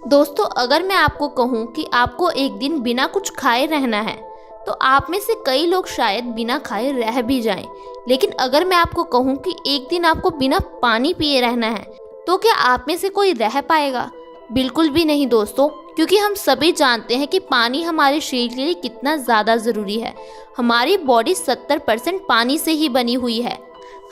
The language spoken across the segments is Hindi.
दोस्तों, अगर मैं आपको कहूँ कि आपको एक दिन बिना कुछ खाए रहना है तो आप में से कई लोग शायद बिना खाए रह भी जाएं। लेकिन अगर मैं आपको कहूँ कि एक दिन आपको बिना पानी पिए रहना है तो क्या आप में से कोई रह पाएगा? बिल्कुल भी नहीं दोस्तों, क्योंकि हम सभी जानते हैं कि पानी हमारे शरीर के लिए कितना ज़्यादा ज़रूरी है। हमारी बॉडी 70% पानी से ही बनी हुई है।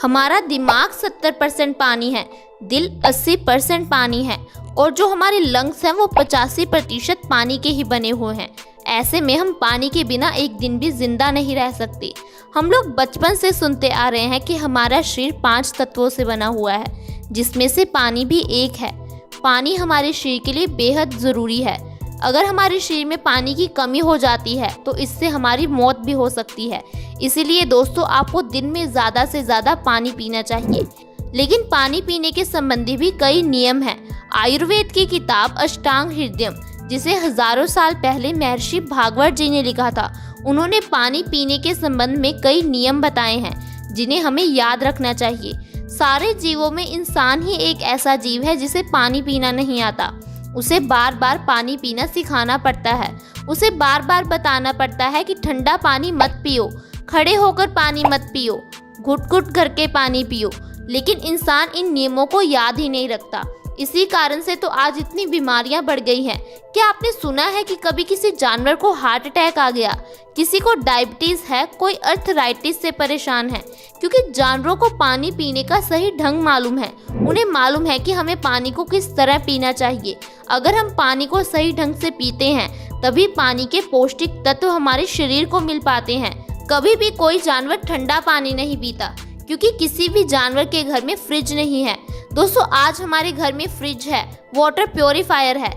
हमारा दिमाग 70% पानी है, दिल 80% पानी है और जो हमारे लंग्स हैं वो 85% पानी के ही बने हुए हैं। ऐसे में हम पानी के बिना एक दिन भी जिंदा नहीं रह सकते। हम लोग बचपन से सुनते आ रहे हैं कि हमारा शरीर 5 तत्वों से बना हुआ है, जिसमें से पानी भी एक है। पानी हमारे शरीर के लिए बेहद ज़रूरी है। अगर हमारे शरीर में पानी की कमी हो जाती है तो इससे हमारी मौत भी हो सकती है। इसीलिए दोस्तों, आपको दिन में ज़्यादा से ज़्यादा पानी पीना चाहिए। लेकिन पानी पीने के संबंधी भी कई नियम हैं। आयुर्वेद की किताब अष्टांग हृदयम, जिसे हजारों साल पहले महर्षि भागवत जी ने लिखा था, उन्होंने पानी पीने के संबंध में कई नियम बताए हैं जिन्हें हमें याद रखना चाहिए। सारे जीवों में इंसान ही एक ऐसा जीव है जिसे पानी पीना नहीं आता। उसे बार बार पानी पीना सिखाना पड़ता है। उसे बार बार बताना पड़ता है कि ठंडा पानी मत पियो, खड़े होकर पानी मत पियो, घुट घुट करके पानी पियो। लेकिन इंसान इन नियमों को याद ही नहीं रखता। इसी कारण से तो आज इतनी बीमारियां बढ़ गई हैं। क्या आपने सुना है कि कभी किसी जानवर को हार्ट अटैक आ गया, किसी को डायबिटीज़ है, कोई अर्थराइटिस से परेशान है? क्योंकि जानवरों को पानी पीने का सही ढंग मालूम है। उन्हें मालूम है कि हमें पानी को किस तरह पीना चाहिए। अगर हम पानी को सही ढंग से पीते हैं तभी पानी के पौष्टिक तत्व हमारे शरीर को मिल पाते हैं। कभी भी कोई जानवर ठंडा पानी नहीं पीता, क्योंकि किसी भी जानवर के घर में फ्रिज नहीं है। दोस्तों, आज हमारे घर में फ्रिज है, वाटर प्योरीफायर है।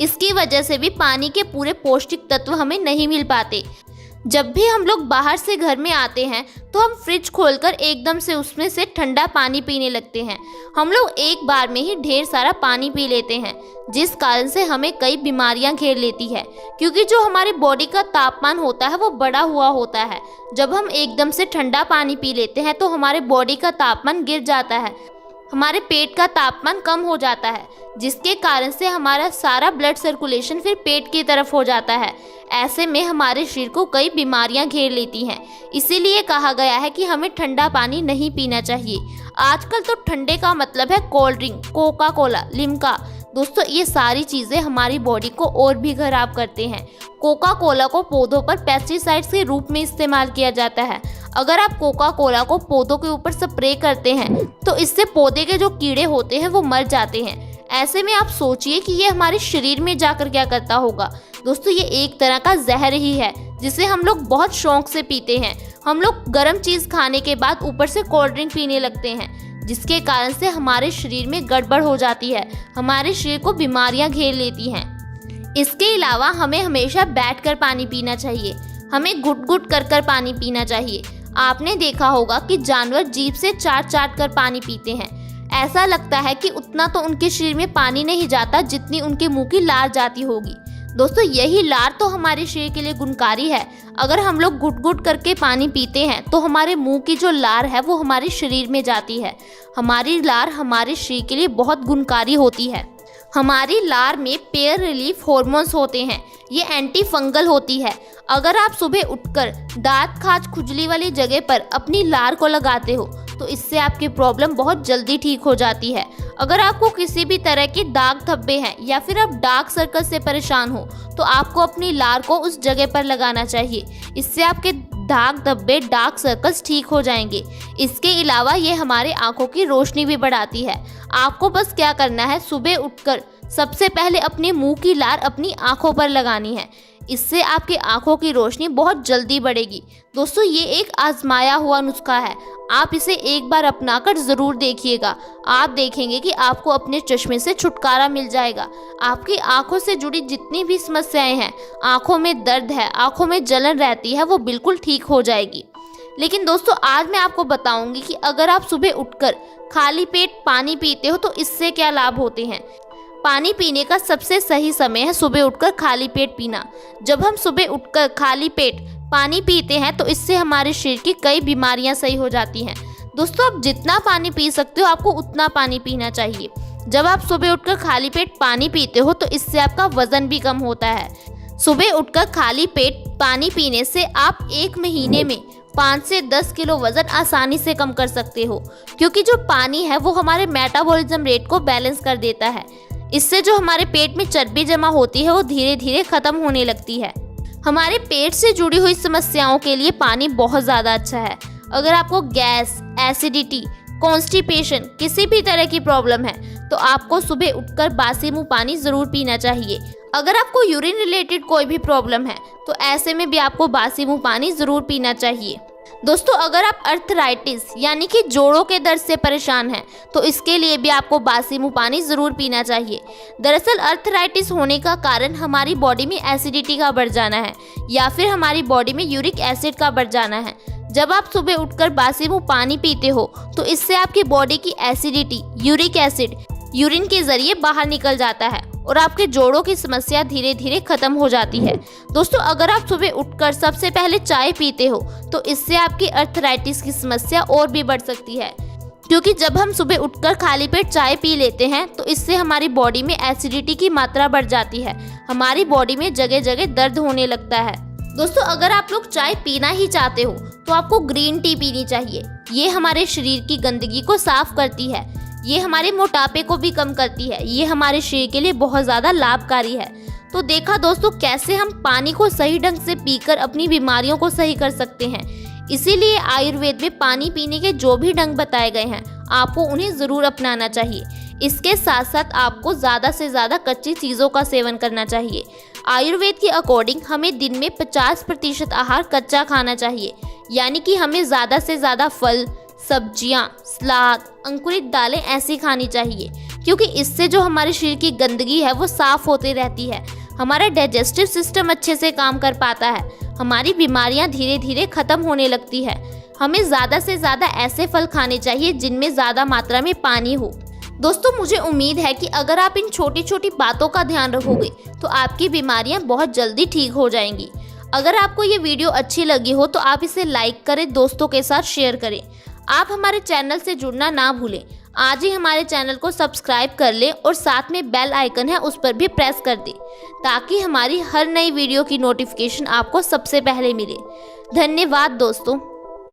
इसकी वजह से भी पानी के पूरे पौष्टिक तत्व हमें नहीं मिल पाते। जब भी हम लोग बाहर से घर में आते हैं तो हम फ्रिज खोलकर एकदम से उसमें से ठंडा पानी पीने लगते हैं। हम लोग एक बार में ही ढेर सारा पानी पी लेते हैं, जिस कारण से हमें कई बीमारियां घेर लेती है। क्योंकि जो हमारी बॉडी का तापमान होता है वो बढ़ा हुआ होता है। जब हम एकदम से ठंडा पानी पी लेते हैं तो हमारे बॉडी का तापमान गिर जाता है, हमारे पेट का तापमान कम हो जाता है, जिसके कारण से हमारा सारा ब्लड सर्कुलेशन फिर पेट की तरफ हो जाता है। ऐसे में हमारे शरीर को कई बीमारियां घेर लेती हैं। इसीलिए कहा गया है कि हमें ठंडा पानी नहीं पीना चाहिए। आजकल तो ठंडे का मतलब है cold drink, Coca Cola, Limca. दोस्तों, ये सारी चीज़ें हमारी बॉडी को और भी खराब करते हैं। कोका कोला को पौधों पर पेस्टिसाइड्स के रूप में इस्तेमाल किया जाता है। अगर आप कोका कोला को पौधों के ऊपर स्प्रे करते हैं तो इससे पौधे के जो कीड़े होते हैं वो मर जाते हैं। ऐसे में आप सोचिए कि ये हमारे शरीर में जाकर क्या करता होगा। दोस्तों, ये एक तरह का जहर ही है जिसे हम लोग बहुत शौक से पीते हैं। हम लोग गर्म चीज़ खाने के बाद ऊपर से कोल्ड ड्रिंक पीने लगते हैं, जिसके कारण से हमारे शरीर में गड़बड़ हो जाती है, हमारे शरीर को बीमारियां घेर लेती हैं। इसके अलावा हमें हमेशा बैठकर पानी पीना चाहिए। हमें घुट घुट कर पानी पीना चाहिए। आपने देखा होगा कि जानवर जीभ से चाट चाट कर पानी पीते हैं। ऐसा लगता है कि उतना तो उनके शरीर में पानी नहीं जाता जितनी उनके मुंह की लार जाती होगी। दोस्तों, यही लार तो हमारे शरीर के लिए गुणकारी है। अगर हम लोग घुट घुट करके पानी पीते हैं तो हमारे मुंह की जो लार है वो हमारे शरीर में जाती है। हमारी लार हमारे शरीर के लिए बहुत गुणकारी होती है। हमारी लार में पेयर रिलीफ हार्मोन्स होते हैं। ये एंटी फंगल होती है। अगर आप सुबह उठकर दांत, खाज, खुजली वाली जगह पर अपनी लार को लगाते हो तो इससे आपकी प्रॉब्लम बहुत जल्दी ठीक हो जाती है। अगर आपको किसी भी तरह के दाग धब्बे हैं या फिर आप डार्क सर्कल से परेशान हो तो आपको अपनी लार को उस जगह पर लगाना चाहिए। इससे आपके दाग धब्बे, डार्क सर्कल्स ठीक हो जाएंगे। इसके अलावा ये हमारे आंखों की रोशनी भी बढ़ाती है। आपको बस क्या करना है, सुबह उठकर सबसे पहले अपने मुंह की लार अपनी आंखों पर लगानी है। इससे आपकी आंखों की रोशनी बहुत जल्दी बढ़ेगी। दोस्तों, ये एक आजमाया हुआ नुस्खा है। आप इसे एक बार अपनाकर ज़रूर देखिएगा। आप देखेंगे कि आपको अपने चश्मे से छुटकारा मिल जाएगा। आपकी आंखों से जुड़ी जितनी भी समस्याएं हैं, आंखों में दर्द है, आंखों में जलन रहती है, वो बिल्कुल ठीक हो जाएगी। लेकिन दोस्तों, आज मैं आपको बताऊंगी कि अगर आप सुबह उठकर खाली पेट पानी पीते हो तो इससे क्या लाभ होते हैं। पानी पीने का सबसे सही समय है सुबह उठकर खाली पेट पीना। जब हम सुबह उठकर खाली पेट पानी पीते हैं तो इससे हमारे शरीर की कई बीमारियां सही हो जाती हैं। दोस्तों, आप जितना पानी पी सकते हो आपको उतना पानी पीना चाहिए। जब आप सुबह उठकर खाली पेट पानी पीते हो तो इससे आपका वजन भी कम होता है। सुबह उठकर खाली पेट पानी पीने से आप 1 महीने में 5 से 10 किलो वजन आसानी से कम कर सकते हो, क्योंकि जो पानी है वो हमारे मेटाबॉलिज्म रेट को बैलेंस कर देता है। इससे जो हमारे पेट में चर्बी जमा होती है वो धीरे धीरे खत्म होने लगती है। हमारे पेट से जुड़ी हुई समस्याओं के लिए पानी बहुत ज़्यादा अच्छा है। अगर आपको गैस, एसिडिटी, कॉन्स्टिपेशन, किसी भी तरह की प्रॉब्लम है तो आपको सुबह उठकर बासी मुंह पानी ज़रूर पीना चाहिए। अगर आपको यूरिन रिलेटेड कोई भी प्रॉब्लम है तो ऐसे में भी आपको बासी मुंह पानी ज़रूर पीना चाहिए। दोस्तों, अगर आप अर्थराइटिस यानी कि जोड़ों के दर्द से परेशान हैं तो इसके लिए भी आपको बासी मुंह पानी ज़रूर पीना चाहिए। दरअसल अर्थराइटिस होने का कारण हमारी बॉडी में एसिडिटी का बढ़ जाना है या फिर हमारी बॉडी में यूरिक एसिड का बढ़ जाना है। जब आप सुबह उठकर बासी मुंह पानी पीते हो तो इससे आपकी बॉडी की एसिडिटी, यूरिक एसिड यूरिन के जरिए बाहर निकल जाता है और आपके जोड़ों की समस्या धीरे धीरे खत्म हो जाती है। दोस्तों, अगर आप सुबह उठकर सबसे पहले चाय पीते हो तो इससे आपकी अर्थराइटिस की समस्या और भी बढ़ सकती है, क्योंकि जब हम सुबह उठकर खाली पेट चाय पी लेते हैं तो इससे हमारी बॉडी में एसिडिटी की मात्रा बढ़ जाती है। हमारी बॉडी में जगह जगह दर्द होने लगता है। दोस्तों, अगर आप लोग चाय पीना ही चाहते हो तो आपको ग्रीन टी पीनी चाहिए। ये हमारे शरीर की गंदगी को साफ करती है, ये हमारे मोटापे को भी कम करती है, ये हमारे शरीर के लिए बहुत ज़्यादा लाभकारी है। तो देखा दोस्तों कैसे हम पानी को सही ढंग से पीकर अपनी बीमारियों को सही कर सकते हैं। इसीलिए आयुर्वेद में पानी पीने के जो भी ढंग बताए गए हैं आपको उन्हें ज़रूर अपनाना चाहिए। इसके साथ साथ आपको ज़्यादा से ज़्यादा कच्ची चीज़ों का सेवन करना चाहिए। आयुर्वेद के अकॉर्डिंग हमें दिन में 50% आहार कच्चा खाना चाहिए, यानी कि हमें ज़्यादा से ज़्यादा फल, सब्जियां, सलाद, अंकुरित दालें ऐसी खानी चाहिए, क्योंकि इससे जो हमारे शरीर की गंदगी है वो साफ़ होती रहती है। हमारा डाइजेस्टिव सिस्टम अच्छे से काम कर पाता है, हमारी बीमारियां धीरे धीरे ख़त्म होने लगती है। हमें ज़्यादा से ज़्यादा ऐसे फल खाने चाहिए जिनमें ज़्यादा मात्रा में पानी हो। दोस्तों, मुझे उम्मीद है कि अगर आप इन छोटी छोटी बातों का ध्यान रखोगे तो आपकी बीमारियां बहुत जल्दी ठीक हो जाएंगी। अगर आपको ये वीडियो अच्छी लगी हो तो आप इसे लाइक करें, दोस्तों के साथ शेयर करें। आप हमारे चैनल से जुड़ना ना भूलें। आज ही हमारे चैनल को सब्सक्राइब कर लें और साथ में बेल आइकन है उस पर भी प्रेस कर दें, ताकि हमारी हर नई वीडियो की नोटिफिकेशन आपको सबसे पहले मिले। धन्यवाद दोस्तों।